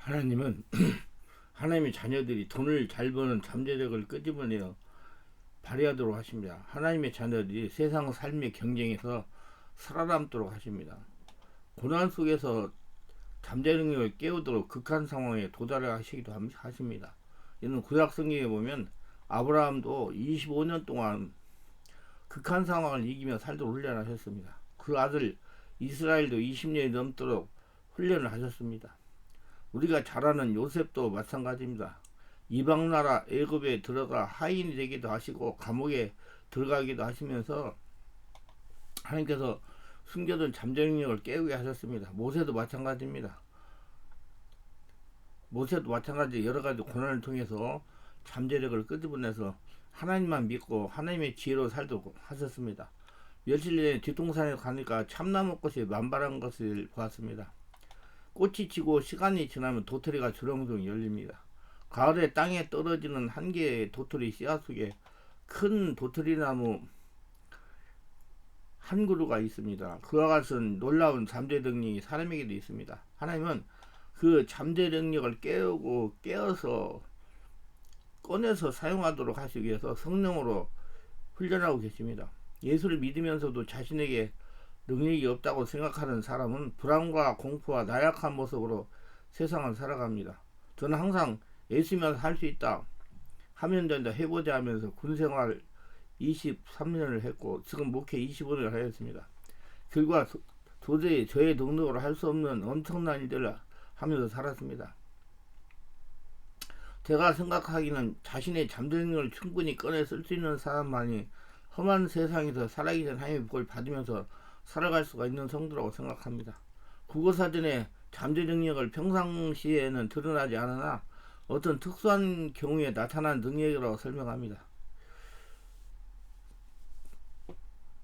하나님은 하나님의 자녀들이 돈을 잘 버는 잠재력을 끄집어내어 발휘하도록 하십니다. 하나님의 자녀들이 세상 삶의 경쟁에서 살아남도록 하십니다. 고난 속에서 잠재 능력을 깨우도록 극한 상황에 도달을 하시기도 하십니다. 이는 구약 성경에 보면 아브라함도 25년 동안 극한 상황을 이기며 살도록 훈련하셨습니다. 그 아들 이스라엘도 20년이 넘도록 훈련을 하셨습니다. 우리가 잘 아는 요셉도 마찬가지입니다. 이방 나라 애굽에 들어가 하인이 되기도 하시고 감옥에 들어가기도 하시면서 하나님께서 숨겨둔 잠재 능력을 깨우게 하셨습니다. 모세도 마찬가지입니다. 모세도 마찬가지 여러 가지 고난을 통해서 잠재력을 끄집어내서 하나님만 믿고 하나님의 지혜로 살도록 하셨습니다. 며칠 전에 뒷동산에 가니까 참나무꽃이 만발한 것을 보았습니다. 꽃이 지고 시간이 지나면 도토리가 주렁주렁 열립니다. 가을에 땅에 떨어지는 한 개의 도토리 씨앗 속에 큰 도토리나무 한 그루가 있습니다. 그와 같은 놀라운 잠재 능력이 사람에게도 있습니다. 하나님은 그 잠재 능력을 깨어서 꺼내서 사용하도록 하시기 위해서 성령으로 훈련하고 계십니다. 예수를 믿으면서도 자신에게 능력이 없다고 생각하는 사람은 불안과 공포와 나약한 모습으로 세상을 살아갑니다. 저는 항상 예수면 할 수 있다, 하면 된다, 해보자 하면서 군생활 23년을 했고 지금 목회 25년을 하였습니다. 결과 도저히 저의 능력으로 할 수 없는 엄청난 일들을 하면서 살았습니다. 제가 생각하기는 자신의 잠재 능력을 충분히 꺼내 쓸 수 있는 사람만이 험한 세상에서 살아가기 전 하나님의 복을 받으면서 살아갈 수가 있는 성도라고 생각합니다. 국어사전에 잠재 능력을 평상시에는 드러나지 않으나 어떤 특수한 경우에 나타난 능력이라고 설명합니다.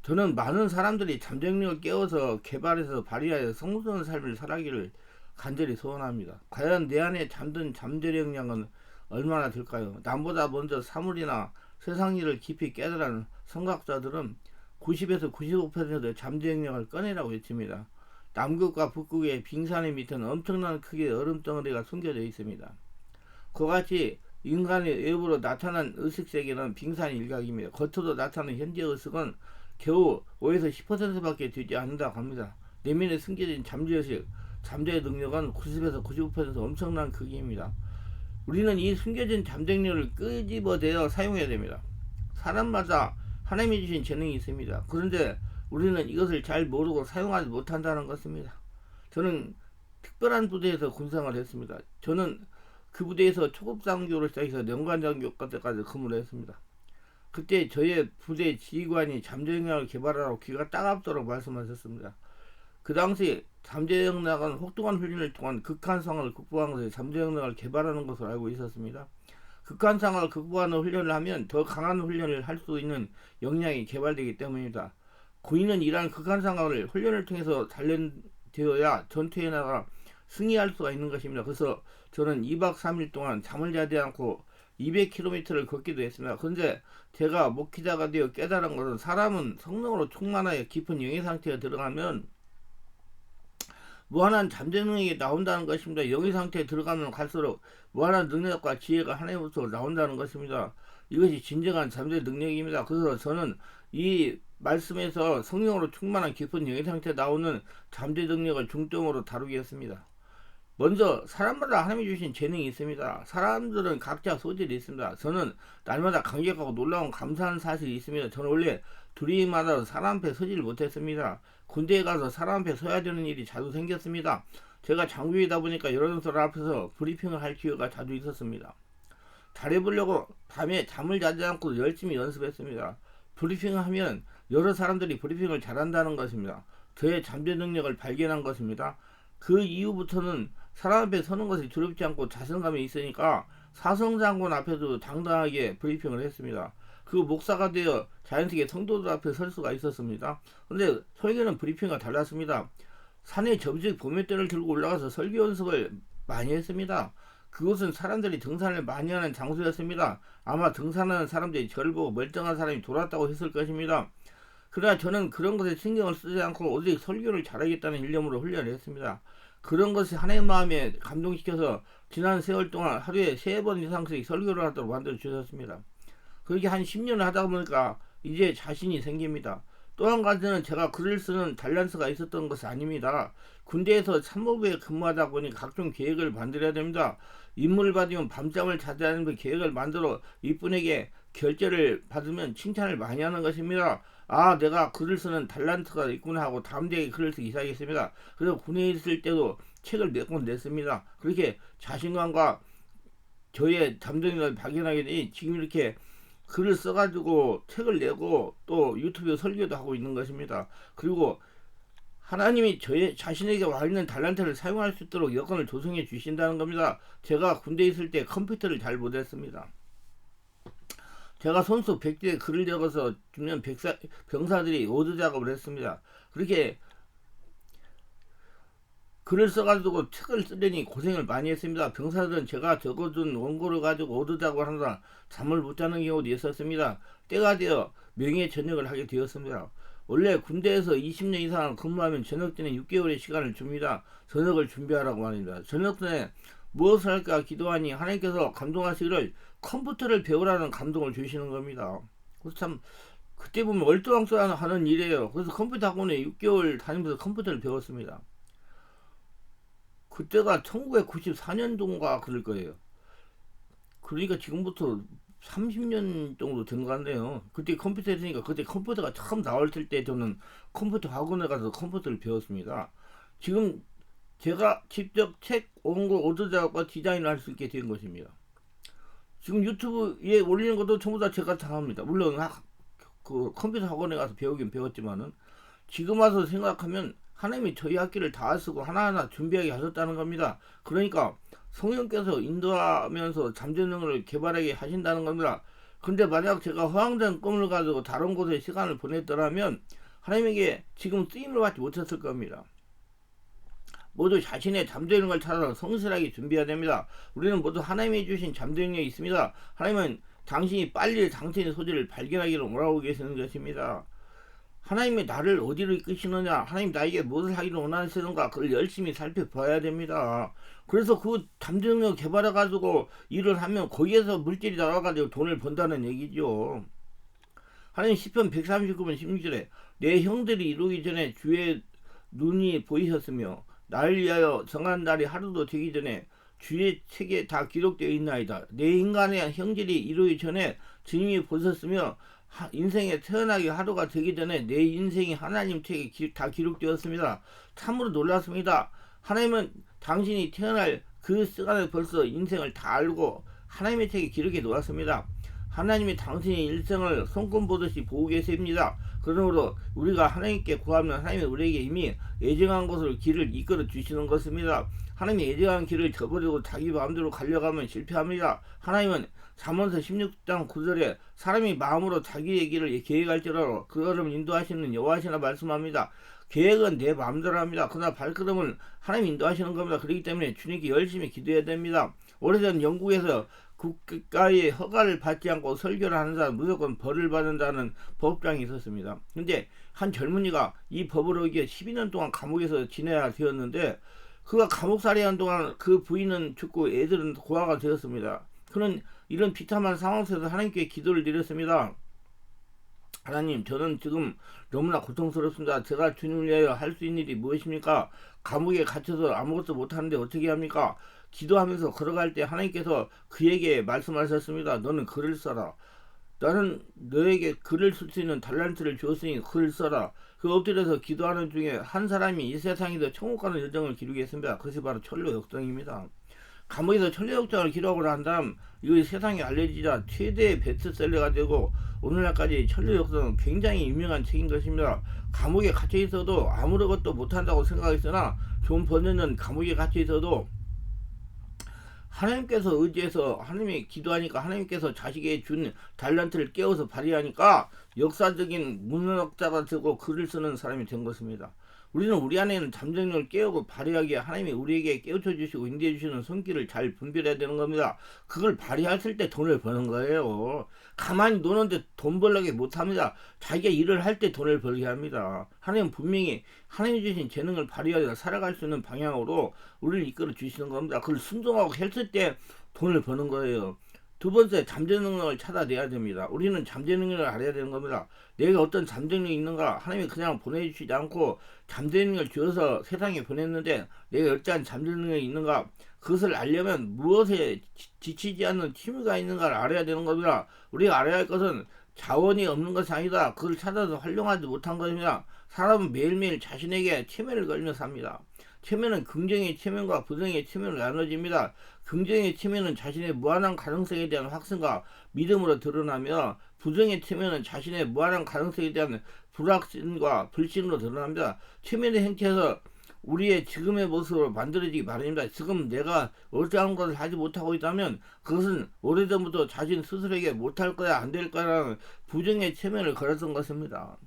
저는 많은 사람들이 잠재 능력을 깨워서 개발해서 발휘하여 성스러운 삶을 살아가기를 간절히 소원합니다. 과연 내 안에 잠든 잠재 능력은 얼마나 될까요? 남보다 먼저 사물이나 세상 일을 깊이 깨달은 성각자들은 90에서 95%의 잠재 능력을 꺼내라고 외칩니다. 남극과 북극의 빙산의 밑에는 엄청난 크기의 얼음덩어리가 숨겨져 있습니다. 그와 같이 인간의 외부로 나타난 의식세계는 빙산의 일각입니다. 겉으로 나타나는 현재 의식은 겨우 5에서 10%밖에 되지 않는다고 합니다. 내면에 숨겨진 잠재의식, 잠재의 능력은 90에서 95% 엄청난 크기입니다. 우리는 이 숨겨진 잠재 능력을 끄집어내어 사용해야 됩니다. 사람마다 하나님이 주신 재능이 있습니다. 그런데 우리는 이것을 잘 모르고 사용하지 못한다는 것입니다. 저는 특별한 부대에서 군생활을 했습니다. 저는 그 부대에서 초급장교를 시작해서 연관장교까지 근무를 했습니다. 그때 저의 부대 지휘관이 잠재 능력을 개발하라고 귀가 따갑도록 말씀하셨습니다. 그 당시 잠재 능력은 혹독한 훈련을 통한 극한 상황을 극복하는 것에 잠재 능력을 개발하는 것으로 알고 있었습니다. 극한 상황을 극복하는 훈련을 하면 더 강한 훈련을 할 수 있는 역량이 개발되기 때문입니다. 군인은 이러한 극한 상황을 훈련을 통해서 단련되어야 전투에 나가 승리할 수가 있는 것입니다. 그래서 저는 2박 3일 동안 잠을 자지 않고 200km를 걷기도 했습니다. 그런데 제가 목회자가 되어 깨달은 것은 사람은 성령으로 충만하여 깊은 영의 상태에 들어가면 무한한 잠재 능력이 나온다는 것입니다. 영의 상태에 들어가면 갈수록 무한한 능력과 지혜가 하나님으로부터 나온다는 것입니다. 이것이 진정한 잠재 능력입니다. 그래서 저는 이 말씀에서 성령으로 충만한 깊은 영의 상태에 나오는 잠재 능력을 중점으로 다루겠습니다. 먼저 사람마다 하나님이 주신 재능이 있습니다. 사람들은 각자 소질이 있습니다. 저는 날마다 감격하고 놀라운 감사한 사실이 있습니다. 저는 원래 두리마다 사람 앞에 서지를 못했습니다. 군대에 가서 사람 앞에 서야 되는 일이 자주 생겼습니다. 제가 장교이다 보니까 여러 사람 앞에서 브리핑을 할 기회가 자주 있었습니다. 잘해보려고 밤에 잠을 자지 않고 열심히 연습했습니다. 브리핑을 하면 여러 사람들이 브리핑을 잘한다는 것입니다. 저의 잠재 능력을 발견한 것입니다. 그 이후부터는 사람 앞에 서는 것이 두렵지 않고 자신감이 있으니까 사성장군 앞에도 당당하게 브리핑을 했습니다. 그 목사가 되어 자연스럽게 성도들 앞에 설 수가 있었습니다. 그런데 설교는 브리핑과 달랐습니다. 산에 점식 보메대를 들고 올라가서 설교 연습을 많이 했습니다. 그곳은 사람들이 등산을 많이 하는 장소였습니다. 아마 등산하는 사람들이 저를 보고 멀쩡한 사람이 돌았다고 했을 것입니다. 그러나 저는 그런 것에 신경을 쓰지 않고 오직 설교를 잘하겠다는 일념으로 훈련을 했습니다. 그런 것이 하나님 마음에 감동시켜서 지난 세월 동안 하루에 3번 이상씩 설교를 하도록 만들어 주셨습니다. 그렇게 한 10년을 하다 보니까 이제 자신이 생깁니다. 또 한 가지는 제가 글을 쓰는 탤런트가 있었던 것이 아닙니다. 군대에서 참모부에 근무하다 보니 각종 계획을 만들어야 됩니다. 임무를 받으면 밤잠을 자지 않는 그 계획을 만들어 이분에게 결제를 받으면 칭찬을 많이 하는 것입니다. 아, 내가 글을 쓰는 탤런트가 있구나 하고 다음 대에 글을 쓰기 시작했습니다. 그래서 군에 있을 때도 책을 몇 권 냈습니다. 그렇게 자신감과 저의 잠재력을 발견하게 되니 지금 이렇게 글을 써가지고 책을 내고 또 유튜브에 설교도 하고 있는 것입니다. 그리고 하나님이 저의 자신에게 와 있는 탤런트를 사용할 수 있도록 여건을 조성해 주신다는 겁니다. 제가 군대에 있을 때 컴퓨터를 잘 못했습니다. 제가 손수 100개의 글을 적어서 주면 병사들이 오드 작업을 했습니다. 그렇게 글을 써가지고 책을 쓰려니 고생을 많이 했습니다. 병사들은 제가 적어준 원고를 가지고 오드 작업을 하느라 잠을 못 자는 경우도 있었습니다. 때가 되어 명예 전역을 하게 되었습니다. 원래 군대에서 20년 이상 근무하면 전역 전에 6개월의 시간을 줍니다. 전역을 준비하라고 합니다. 전역 전에 무엇을 할까 기도하니 하나님께서 감동하시기를 컴퓨터를 배우라는 감동을 주시는 겁니다. 그래서 참 그때 보면 얼토당토하는 일이에요. 그래서 컴퓨터 학원에 6개월 다니면서 컴퓨터를 배웠습니다. 그때가 1994년도인가 그럴 거예요. 그러니까 지금부터 30년 정도 된 것 같네요. 그때 컴퓨터 했으니까 그때 컴퓨터가 처음 나왔을 때 저는 컴퓨터 학원에 가서 컴퓨터를 배웠습니다. 지금 제가 직접 책, 원고, 오더 작업과 디자인을 할 수 있게 된 것입니다. 지금 유튜브에 올리는 것도 전부 다 제가 다 합니다. 물론 그 컴퓨터 학원에 가서 배우긴 배웠지만은 지금 와서 생각하면 하나님이 저희 학기를 다 쓰고 하나하나 준비하게 하셨다는 겁니다. 그러니까 성령께서 인도하면서 잠재능을 개발하게 하신다는 겁니다. 근데 만약 제가 허황된 꿈을 가지고 다른 곳에 시간을 보냈더라면 하나님에게 지금 쓰임을 받지 못했을 겁니다. 모두 자신의 잠재능을 찾아서 성실하게 준비해야 됩니다. 우리는 모두 하나님이 주신 잠재능이 있습니다. 하나님은 당신이 빨리 당신의 소질을 발견하기를 원하고 계시는 것입니다. 하나님이 나를 어디로 이끄시느냐, 하나님 나에게 무엇을 하기를 원하시는가, 그걸 열심히 살펴봐야 됩니다. 그래서 그 잠재능을 개발해가지고 일을 하면 거기에서 물질이 나와가지고 돈을 번다는 얘기죠. 하나님 시편 139편 16절에 내 형들이 이루기 전에 주의 눈이 보이셨으며 나를 위하여 정한 날이 하루도 되기 전에 주의 책에 다 기록되어 있나이다. 내 인간의 형질이 이루기 전에 주님이 보셨으며 인생에 태어나기 하루가 되기 전에 내 인생이 하나님 책에 다 기록되었습니다. 참으로 놀랐습니다. 하나님은 당신이 태어날 그 시간에 벌써 인생을 다 알고 하나님의 책에 기록해 놓았습니다. 하나님이 당신의 일생을 손금 보듯이 보고 계십니다. 그러므로 우리가 하나님께 구하면 하나님이 우리에게 이미 예정한 것으로 길을 이끌어 주시는 것입니다. 하나님이 예정한 길을 저버리고 자기 마음대로 가려가면 실패합니다. 하나님은 잠언서 16장 9절에 사람이 마음으로 자기의 길을 계획할지라도 그 걸음 인도하시는 여호와시나 말씀합니다. 계획은 내 마음대로 합니다. 그러나 발걸음은 하나님이 인도하시는 겁니다. 그렇기 때문에 주님께 열심히 기도해야 됩니다. 오래전 영국에서 국가의 허가를 받지 않고 설교를 하는 사람 무조건 벌을 받는다는 법장이 있었습니다. 근데 한 젊은이가 이 법을 어기에 12년 동안 감옥에서 지내야 되었는데 그가 감옥살이 한 동안 그 부인은 죽고 애들은 고아가 되었습니다. 그는 이런 비참한 상황 속에서 하나님께 기도를 드렸습니다. 하나님, 저는 지금 너무나 고통스럽습니다. 제가 주님을 위하여 할 수 있는 일이 무엇입니까? 감옥에 갇혀서 아무것도 못하는데 어떻게 합니까? 기도하면서 걸어갈 때 하나님께서 그에게 말씀하셨습니다. 너는 글을 써라. 나는 너에게 글을 쓸 수 있는 탤런트를 주었으니 글을 써라. 그 엎드려서 기도하는 중에 한 사람이 이 세상에서 천국 가는 여정을 기록했습니다. 그것이 바로 철로 역정입니다. 감옥에서 천로 역정을 기록하고 난 다음 이것이 세상에 알려지자 최대의 베스트셀러가 되고 오늘날까지 천로 역정은 굉장히 유명한 책인 것입니다. 감옥에 갇혀 있어도 아무것도 못한다고 생각했으나 존 버는은 감옥에 갇혀 있어도 하나님께서 의지해서 하나님이 기도하니까 하나님께서 자식에게 준 탤런트를 깨워서 발휘하니까 역사적인 문학자가 되고 글을 쓰는 사람이 된 것입니다. 우리는 우리 안에 있는 잠재력을 깨우고 발휘하기에 하나님이 우리에게 깨우쳐 주시고 인도해 주시는 손길을 잘 분별해야 되는 겁니다. 그걸 발휘했을 때 돈을 버는 거예요. 가만히 노는데 돈 벌려고 못합니다. 자기가 일을 할 때 돈을 벌게 합니다. 하나님은 분명히 하나님 주신 재능을 발휘하여 살아갈 수 있는 방향으로 우리를 이끌어 주시는 겁니다. 그걸 순종하고 했을 때 돈을 버는 거예요. 두 번째, 잠재 능력을 찾아내야 됩니다. 우리는 잠재 능력을 알아야 되는 겁니다. 내가 어떤 잠재 능력이 있는가? 하나님이 그냥 보내주시지 않고 잠재 능력을 주어서 세상에 보냈는데 내가 어떠한 잠재 능력이 있는가? 그것을 알려면 무엇에 지치지 않는 취미가 있는가를 알아야 되는 겁니다. 우리가 알아야 할 것은 자원이 없는 것이 아니다. 그걸 찾아서 활용하지 못한 것입니다. 사람은 매일매일 자신에게 체면을 걸며 삽니다. 체면은 긍정의 체면과 부정의 체면으로 나눠집니다. 긍정의 체면은 자신의 무한한 가능성에 대한 확신과 믿음으로 드러나며 부정의 체면은 자신의 무한한 가능성에 대한 불확신과 불신으로 드러납니다. 체면의 행태에서 우리의 지금의 모습으로 만들어지기 바랍니다. 지금 내가 어떠한 것을 하지 못하고 있다면 그것은 오래전부터 자신 스스로에게 못할 거야 안 될 거라는 부정의 체면을 걸었던 것입니다.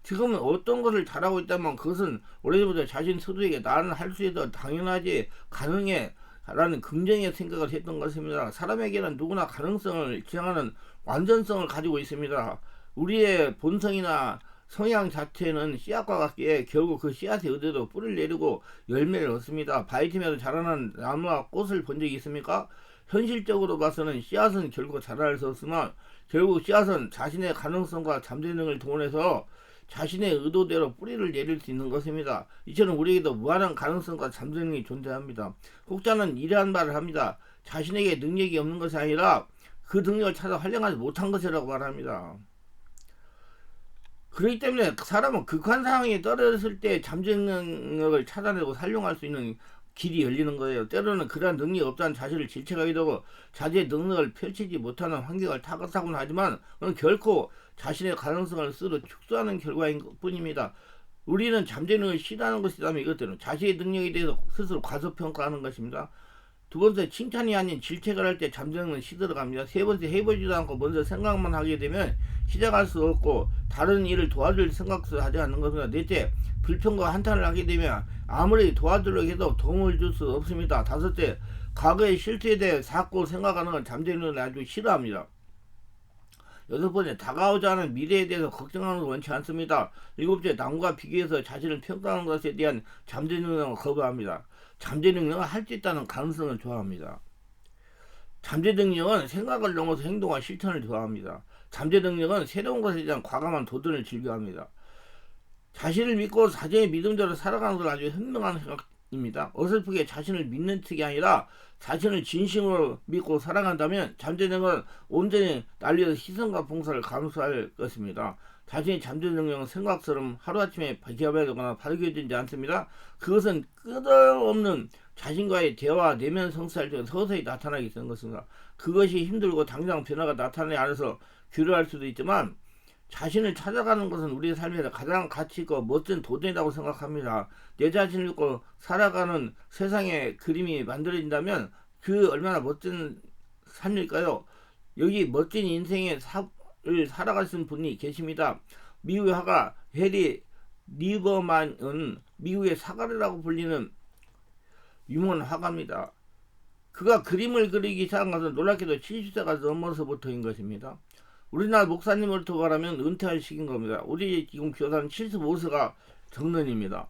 지금 어떤 것을 잘하고 있다면 그것은 오래전부터 자신 스스로에게 나는 할 수 있어 당연하지 가능해 라는 긍정의 생각을 했던 것입니다. 사람에게는 누구나 가능성을 지향하는 완전성을 가지고 있습니다. 우리의 본성이나 성향 자체는 씨앗과 같기에 결국 그 씨앗의 의대로 뿌리를 내리고 열매를 얻습니다. 바위틈에서 자라는 나무와 꽃을 본 적이 있습니까? 현실적으로 봐서는 씨앗은 결국 자랄 수 없으나 결국 씨앗은 자신의 가능성과 잠재능을 동원해서 자신의 의도대로 뿌리를 내릴 수 있는 것입니다. 이처럼 우리에게도 무한한 가능성과 잠재능이 존재합니다. 혹자는 이러한 말을 합니다. 자신에게 능력이 없는 것이 아니라 그 능력을 찾아 활용하지 못한 것이라고 말합니다. 그렇기 때문에 사람은 극한 상황에 떨어졌을 때 잠재능력을 찾아내고 활용할 수 있는 길이 열리는 거예요. 때로는 그러한 능력이 없다는 자신을 질책하게 되고 자기의 능력을 펼치지 못하는 환경을 타겟하곤 하지만 그건 결코 자신의 가능성을 스스로 축소하는 결과인 뿐입니다. 우리는 잠재능을 싫어하는 것이라면 이것들은 자신의 능력에 대해서 스스로 과소평가하는 것입니다. 두 번째, 칭찬이 아닌 질책을 할 때 잠재능은 시들어갑니다. 세 번째, 해보지도 않고 먼저 생각만 하게 되면 시작할 수 없고 다른 일을 도와줄 생각도 하지 않는 겁니다. 넷째, 불평과 한탄을 하게 되면 아무리 도와주려고 해도 도움을 줄 수 없습니다. 다섯째, 과거의 실수에 대해 자꾸 생각하는 건 잠재능을 아주 싫어합니다. 여섯 번째, 다가오지 않은 미래에 대해서 걱정하는 걸 원치 않습니다. 일곱째, 남과 비교해서 자신을 평가하는 것에 대한 잠재능을 거부합니다. 잠재능력은 할 수 있다는 가능성을 좋아합니다. 잠재능력은 생각을 넘어서 행동과 실천을 좋아합니다. 잠재능력은 새로운 것에 대한 과감한 도전을 즐겨합니다. 자신을 믿고 자신의 믿음대로 살아가는 걸 아주 현명한 생각입니다. 어설프게 자신을 믿는 척이 아니라 자신을 진심으로 믿고 살아간다면 잠재능은 온전히 날려서 희생과 봉사를 감수할 것입니다. 자신의 잠재능력은 생각처럼 하루아침에 기업해지거나 발견되지 않습니다. 그것은 끝없는 자신과의 대화, 내면 성찰 중 서서히 나타나게 되는 것입니다. 그것이 힘들고 당장 변화가 나타나지 않아서 귀로할 수도 있지만 자신을 찾아가는 것은 우리의 삶에서 가장 가치있고 멋진 도전이라고 생각합니다. 내 자신을 믿고 살아가는 세상의 그림이 만들어진다면 그 얼마나 멋진 삶일까요? 여기 멋진 인생의 을 살아가신 분이 계십니다. 미국의 화가 해리 리버만은 미국의 사가르라고 불리는 유명한 화가입니다. 그가 그림을 그리기 시작한 것은 놀랍게도 70세가 넘어서부터인 것입니다. 우리나라 목사님으로부터 말하면 은퇴할 시기인 겁니다. 우리 지금 교사는 75세가 정년입니다.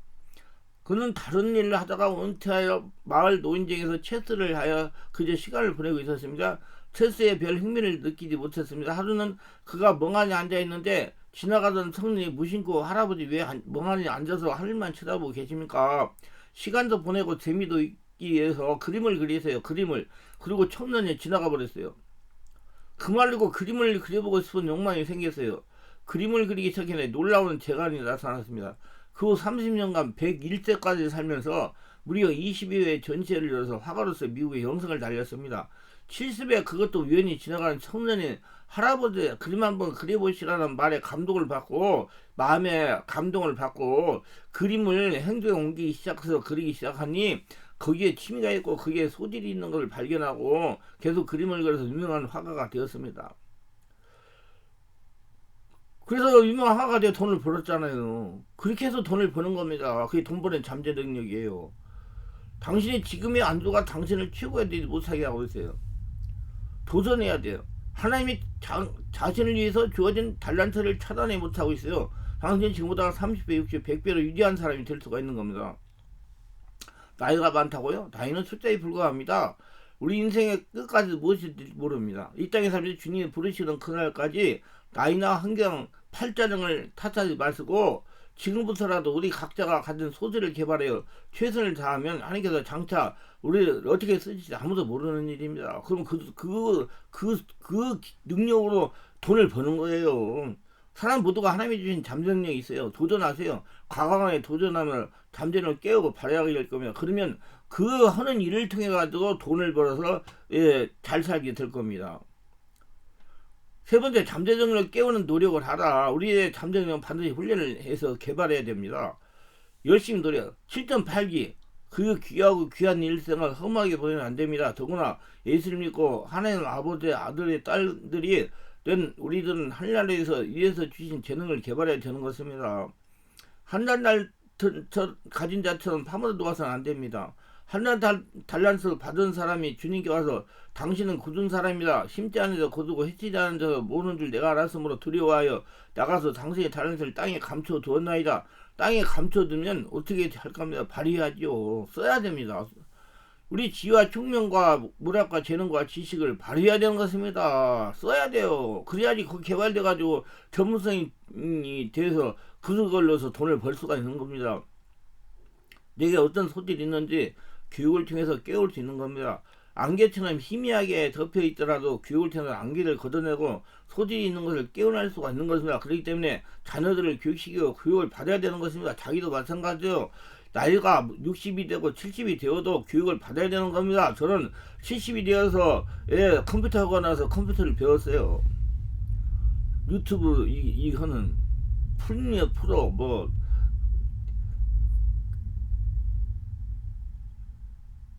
그는 다른 일을 하다가 은퇴하여 마을 노인정에서 체스를 하여 그저 시간을 보내고 있었습니다. 체스에 별 흥미를 느끼지 못했습니다. 하루는 그가 멍하니 앉아있는데 지나가던 성인이 무심코 할아버지 왜 멍하니 앉아서 하늘만 쳐다보고 계십니까? 시간도 보내고 재미도 있기 위해서 그림을 그리세요. 그림을. 그리고 청년이 지나가 버렸어요. 그 말고 그림을 그려보고 싶은 욕망이 생겼어요. 그림을 그리기 전에 놀라운 재간이 나타났습니다. 그 후 30년간 101세까지 살면서 무려 22회 전시회를 열어서 화가로서 미국의 영성을 달렸습니다. 70에 그것도 우연히 지나가는 청년이 할아버지 그림 한번 그려보시라는 말에 감동을 받고 마음에 감동을 받고 그림을 행동에 옮기기 시작해서 그리기 시작하니 거기에 취미가 있고 거기에 소질이 있는 것을 발견하고 계속 그림을 그려서 유명한 화가가 되었습니다. 그래서 유명 화가가 돼 돈을 벌었잖아요. 그렇게 해서 돈을 버는 겁니다. 그게 돈 버는 잠재 능력이에요. 당신의 지금의 안주가 당신을 최고의 데 못하게 하고 있어요. 도전해야 돼요. 하나님이 자신을 위해서 주어진 달란트를 차단해 못하고 있어요. 당신은 지금보다 30배, 60배, 100배로 유리한 사람이 될 수가 있는 겁니다. 나이가 많다고요? 나이는 숫자에 불과합니다. 우리 인생의 끝까지 무엇일지 모릅니다. 이 땅에 살면서 주님이 부르시는 그날까지 나이나 환경, 팔자등을 탓하지 마시고 지금부터라도 우리 각자가 가진 소질을 개발하여 최선을 다하면 하나님께서 장차 우리를 어떻게 쓰실지 아무도 모르는 일입니다. 그럼 그 능력으로 돈을 버는 거예요. 사람 모두가 하나님이 주신 잠재능력이 있어요. 도전하세요. 과감하게 도전하면 잠재능을 깨우고 발휘하게 될 겁니다. 그러면 그 하는 일을 통해 가지고 돈을 벌어서 잘 살게 될 겁니다. 세 번째, 잠재능력을 깨우는 노력을 하라. 우리의 잠재능력은 반드시 훈련을 해서 개발해야 됩니다. 열심히 노력. 7.8기. 그 귀하고 귀한 일생을 험하게 보내면 안 됩니다. 더구나 예수를 믿고 하나님 아버지의 아들의 딸들이 된 우리들은 하늘나라에서 위에서 주신 재능을 개발해야 되는 것입니다. 한날 가진 자처럼 파묻어 놓아서는 안 됩니다. 한날 달란트 받은 사람이 주님께 와서 당신은 굳은 사람이다. 심지 않은 자 거두고 해치지 않은 자 모르는 줄 내가 알았으므로 두려워하여 나가서 당신의 달란트를 땅에 감춰 두었나이다. 땅에 감춰두면 어떻게 할 겁니다. 발휘하죠. 써야 됩니다. 우리 지혜와 총명과 문학과 재능과 지식을 발휘해야 되는 것입니다. 써야 돼요. 그래야지 그 개발돼 가지고 전문성이 돼서 그걸로서 돈을 벌 수가 있는 겁니다. 내게 어떤 소질이 있는지 교육을 통해서 깨울 수 있는 겁니다. 안개처럼 희미하게 덮여 있더라도 교육을 통해서 안개를 걷어내고 소질이 있는 것을 깨어날 수가 있는 것입니다. 그렇기 때문에 자녀들을 교육시키고 교육을 받아야 되는 것입니다. 자기도 마찬가지요. 나이가 60이 되고 70이 되어도 교육을 받아야 되는 겁니다. 저는 70이 되어서 컴퓨터 하고 나서 컴퓨터를 배웠어요. 유튜브 이거는 프리미어 프로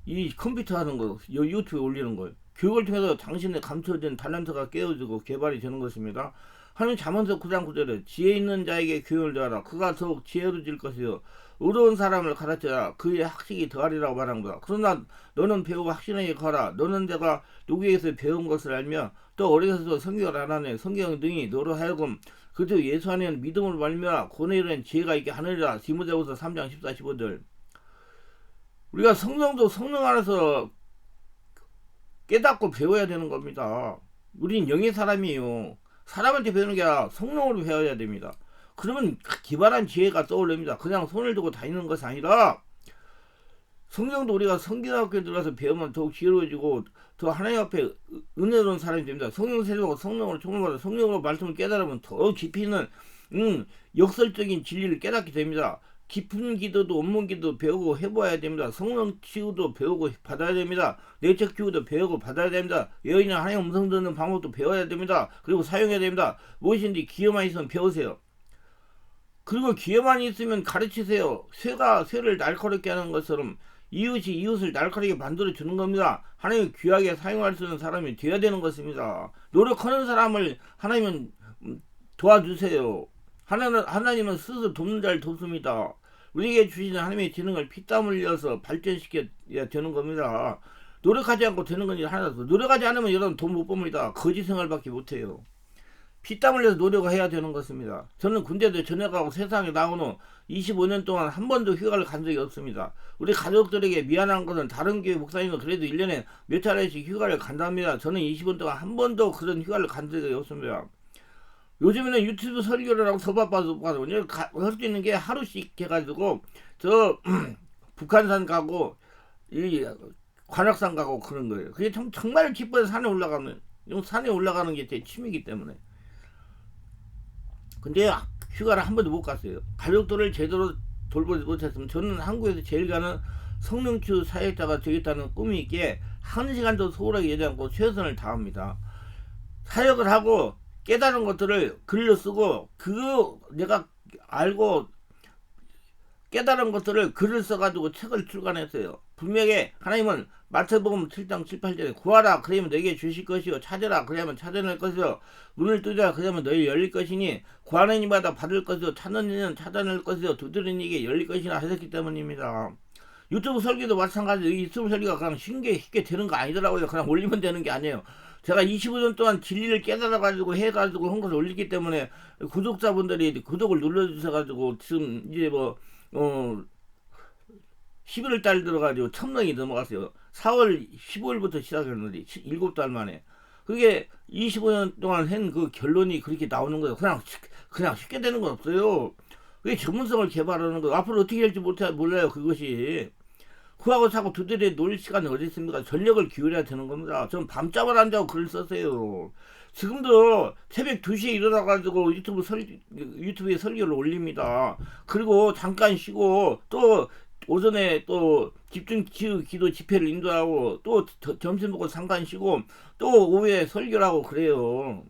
이 컴퓨터 하는 거, 유튜브에 올리는 거, 교육을 통해서 당신의 감춰진 탤런트가 깨어지고 개발이 되는 것입니다. 하나님 잠언서 9장 9절에 지혜 있는 자에게 교훈을 더하라. 그가 더욱 지혜로워질 것이요. 의로운 사람을 가르쳐라. 그의 학식이 더하리라고 말한 거다. 그러나 너는 배우고 학신하게 가라. 너는 내가 누구에게서 배운 것을 알며 또 어려서도 성경을 안 하네. 성경 등이 너로 하여금 그저 예수 안에는 믿음을 말미암아 고뇌에 이르는 지혜가 있게 하느니라. 디모데후서 3장 14, 15절. 우리가 성령도 성령 안에서 깨닫고 배워야 되는 겁니다. 우린 영의 사람이에요. 사람한테 배우는 게 아니라 성령으로 배워야 됩니다. 그러면 기발한 지혜가 떠올립니다. 그냥 손을 두고 다니는 것이 아니라 성경도 우리가 성경학교에 들어가서 배우면 더욱 지혜로워지고 더 하나님 앞에 은혜로운 사람이 됩니다. 성령 세례하고 성령으로 총을받아 성령으로 말씀을 깨달으면 더 깊이 있는 역설적인 진리를 깨닫게 됩니다. 깊은 기도도 원문 기도 배우고 해봐야 됩니다. 성령 치유도 배우고 받아야 됩니다. 내적 치유도 배우고 받아야 됩니다. 여인은 하나님 음성 듣는 방법도 배워야 됩니다. 그리고 사용해야 됩니다. 무엇인지 기회만 있으면 배우세요. 그리고 기회만 있으면 가르치세요. 쇠가 쇠를 날카롭게 하는 것처럼 이웃이 이웃을 날카롭게 만들어 주는 겁니다. 하나님이 귀하게 사용할 수 있는 사람이 되어야 되는 것입니다. 노력하는 사람을 하나님은 도와주세요. 하나님은 스스로 돕는 자를 돕습니다. 우리에게 주시는 하나님의 재능을 피땀 흘려서 발전시켜야 되는 겁니다. 노력하지 않고 되는 건 하나도. 노력하지 않으면 여러분 돈 못 법니다. 거지 생활밖에 못해요. 피땀 흘려서 노력을 해야 되는 것입니다. 저는 군대도 전역하고 세상에 나온 후 25년 동안 한 번도 휴가를 간 적이 없습니다. 우리 가족들에게 미안한 것은 다른 교회 목사님은 그래도 1년에 몇 차례씩 휴가를 간답니다. 저는 20년 동안 한 번도 그런 휴가를 간 적이 없습니다. 요즘에는 유튜브 설교를 하고 더 바빠서 할 수 있는 게 하루씩 해가지고 저 북한산 가고 이 관악산 가고 그런 거예요. 그게 정말 기뻐서 산에 올라가는 게 제 취미이기 때문에. 근데 휴가를 한 번도 못 갔어요. 가족들을 제대로 돌보지 못했으면 저는 한국에서 제일 가는 성령치유 사역자가 되겠다는 꿈이 있기에 한 시간도 소홀하게 예지 않고 최선을 다합니다. 사역을 하고 깨달은 것들을 글로 쓰고 그거 내가 알고 깨달은 것들을 글을 써가지고 책을 출간했어요. 분명히 하나님은 마태복음 7장 7, 8절에 구하라 그러면 너에게 주실 것이요 찾으라 그러면 찾아낼 것이요 문을 두자 그러면 너희 열릴 것이니 구하는 이마다 받을 것이요 찾는 이는 찾아낼 것이요 두드리는 이게 열릴 것이나 하셨기 때문입니다. 유튜브 설교도 마찬가지로 유튜브 설교가 그냥 쉽게 되는 거 아니더라고요. 그냥 올리면 되는 게 아니에요. 제가 25년 동안 진리를 깨달아가지고 해가지고 한 것을 올리기 때문에 구독자분들이 구독을 눌러주셔가지고 지금 이제 11월 달 들어가지고 1000명이 넘어갔어요. 4월 15일부터 시작했는데 7달 만에. 그게 25년 동안 한 그 결론이 그렇게 나오는 거예요. 그냥 쉽게 되는 건 없어요. 그게 전문성을 개발하는 거예요. 앞으로 어떻게 될지 몰라요. 그것이. 그하고 자꾸 두드려 놀 시간이 어디 있습니까? 전력을 기울여야 되는 겁니다. 전 밤잠을 안 자고 글을 썼어요. 지금도 새벽 2시에 일어나가지고 유튜브에 설교를 올립니다. 그리고 잠깐 쉬고 또 오전에 또 집중 기도 집회를 인도하고 또 점심 먹고 잠깐 쉬고 또 오후에 설교를 하고 그래요.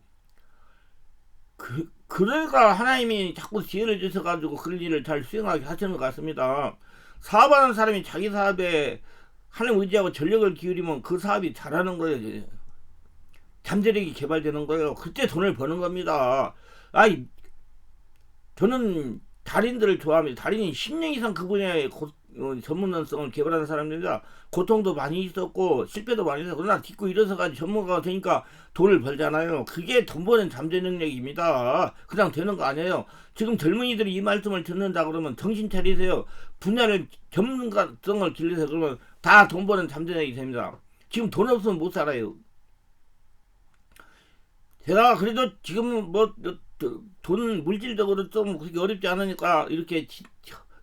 그러니까 하나님이 자꾸 지혜를 주셔가지고 그런 일을 잘 수행하게 하시는 것 같습니다. 사업하는 사람이 자기 사업에 하나님 의지하고 전력을 기울이면 그 사업이 잘하는 거예요. 잠재력이 개발되는 거예요. 그때 돈을 버는 겁니다. 저는 달인들을 좋아합니다. 달인이 10년 이상 그 분야에 전문성을 개발하는 사람들이라 고통도 많이 있었고 실패도 많이 있었고 그러나 딛고 일어서가지고 전문가가 되니까 돈을 벌잖아요. 그게 돈 버는 잠재 능력입니다. 그냥 되는 거 아니에요. 지금 젊은이들이 이 말씀을 듣는다 그러면 정신 차리세요. 분야를 전문가성을 길러서 그러면 다 돈 버는 잠재 능력이 됩니다. 지금 돈 없으면 못 살아요. 제가 그래도 지금은 돈 물질적으로 좀 그렇게 어렵지 않으니까 이렇게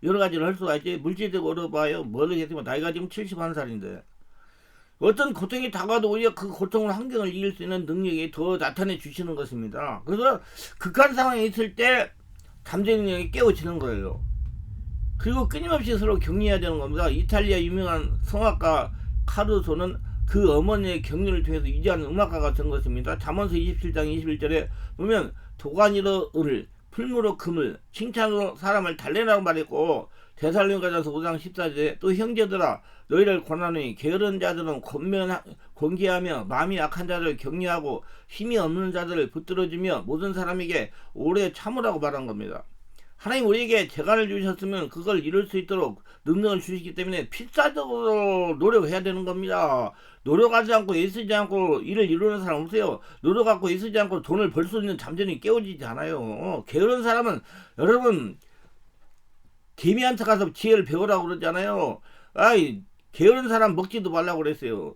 여러 가지를 할 수가 있지. 물질적으로 어려봐요. 모르겠지만 나이가 지금 71살인데 어떤 고통이 다가도 오히려 그 고통을 환경을 이길 수 있는 능력이 더 나타내 주시는 것입니다. 그래서 극한 상황에 있을 때 잠재 능력이 깨워지는 거예요. 그리고 끊임없이 서로 격려해야 되는 겁니다. 이탈리아 유명한 성악가 카루소는 그 어머니의 격려를 통해서 위대한 음악가가 된 것입니다. 잠언서 27장 21절에 보면 도가니로 을을 풀무로 금을 칭찬으로 사람을 달래라고 말했고 데살로니가전서 5장 14절에 또 형제들아 너희를 권하노니 게으른 자들은 권계하며 마음이 약한 자들을 격려하고 힘이 없는 자들을 붙들어주며 모든 사람에게 오래 참으라고 말한 겁니다. 하나님 우리에게 재간을 주셨으면 그걸 이룰 수 있도록 능력을 주시기 때문에 필사적으로 노력해야 되는 겁니다. 노력하지 않고 애쓰지 않고 일을 이루는 사람 없어요. 노력하고 애쓰지 않고 돈을 벌 수 있는 잠재력이 깨워지지 않아요. 게으른 사람은 여러분 개미한테 가서 지혜를 배우라고 그러잖아요. 게으른 사람 먹지도 말라고 그랬어요.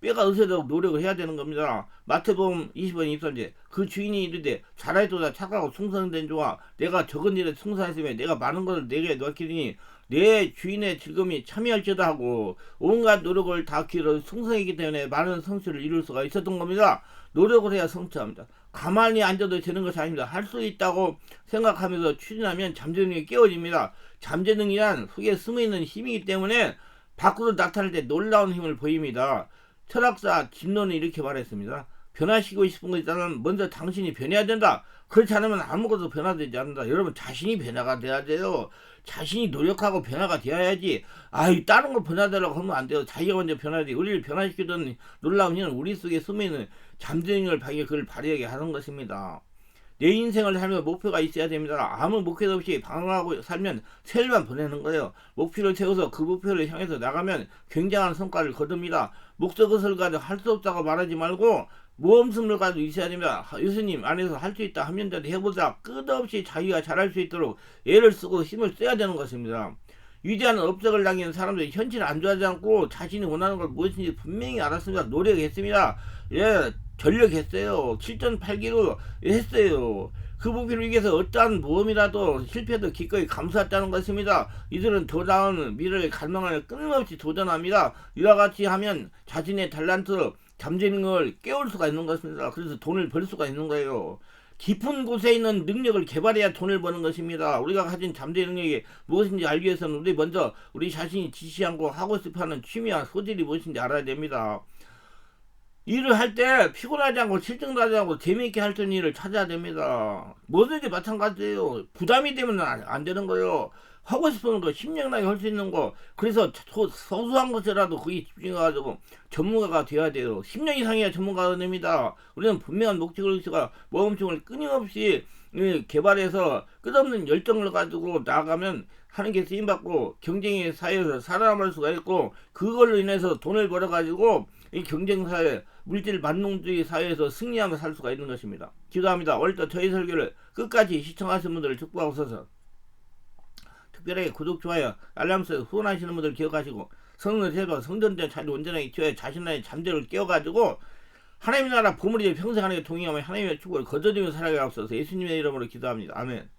뼈가 으세도록 노력을 해야 되는 겁니다. 마태복음 20번 23절 그 주인이 이르되 잘하였도다 착하고 충성된 종아 내가 적은 일에 충성했으면 내가 많은 것을 내게 맡기니 내 주인의 즐거움이 참여할지다 하고 온갖 노력을 다 기울여 충성이기 때문에 많은 성취를 이룰 수가 있었던 겁니다. 노력을 해야 성취합니다. 가만히 앉아도 되는 것이 아닙니다. 할 수 있다고 생각하면서 추진하면 잠재능이 깨어집니다. 잠재능이란 속에 숨어있는 힘이기 때문에 밖으로 나타날 때 놀라운 힘을 보입니다. 철학자 진론은 이렇게 말했습니다. 변화시키고 싶은 거 있다면 먼저 당신이 변해야 된다. 그렇지 않으면 아무것도 변화되지 않는다. 여러분 자신이 변화가 돼야 돼요. 자신이 노력하고 변화가 되어야지. 다른 거 변화되려고 하면 안 돼요. 자기가 먼저 변화해야 돼. 우리를 변화시키던 놀라운 힘은 우리 속에 숨어있는 잠재능을 그걸 발휘하게 하는 것입니다. 내 인생을 살면 목표가 있어야 됩니다. 아무 목표도 없이 방황하고 살면 세월만 보내는 거예요. 목표를 세워서 그 목표를 향해서 나가면 굉장한 성과를 거둡니다. 목적을 가지고 할 수 없다고 말하지 말고 모험심을 가지고 있어야 됩니다. 예수님 안에서 할 수 있다 하면 해보자. 끝없이 자기가 잘할 수 있도록 애를 쓰고 힘을 써야 되는 것입니다. 위대한 업적을 남긴 사람들이 현실을 안좋아하지 않고 자신이 원하는 걸 무엇인지 분명히 알았습니다. 노력했습니다. 전력했어요. 7전 8기로 했어요. 그 목표를 위해서 어떠한 모험이라도 실패도 기꺼이 감수했다는 것입니다. 이들은 더 나은 미래를 갈망하여 끊임없이 도전합니다. 이와 같이 하면 자신의 달란트, 잠재능을 깨울 수가 있는 것입니다. 그래서 돈을 벌 수가 있는 거예요. 깊은 곳에 있는 능력을 개발해야 돈을 버는 것입니다. 우리가 가진 잠재 능력이 무엇인지 알기 위해서는 먼저 우리 자신이 지시하고 하고 싶어하는 취미와 소질이 무엇인지 알아야 됩니다. 일을 할 때 피곤하지 않고 실증도 하지 않고 재미있게 할 수 있는 일을 찾아야 됩니다. 뭐든지 마찬가지예요. 부담이 되면 안 되는 거예요. 하고 싶은 거 심령나게 할 수 있는 거, 그래서 소소한 것이라도 거기 집중해가지고 전문가가 돼야 돼요. 10년 이상이야 전문가가 됩니다. 우리는 분명한 목적을 의식과 모험증을 끊임없이 개발해서 끝없는 열정을 가지고 나아가면 하는 게 쓰임받고 경쟁의 사회에서 살아남을 수가 있고, 그걸로 인해서 돈을 벌어가지고 이 경쟁사회, 물질 만능주의 사회에서 승리하며 살 수가 있는 것입니다. 기도합니다. 오늘도 저희 설교를 끝까지 시청하신 분들을 축복하옵소서. 특별하게 구독, 좋아요, 알람 설정 후원하시는 분들 기억하시고, 성령의 세례와 성전된 자리 온전하게 키워야 자신의 잠재를 깨워가지고 하나님의 나라 보물이 평생 하나님께 동행하며 하나님의 축복을 거저주며 살아가게 하옵소서. 예수님의 이름으로 기도합니다. 아멘.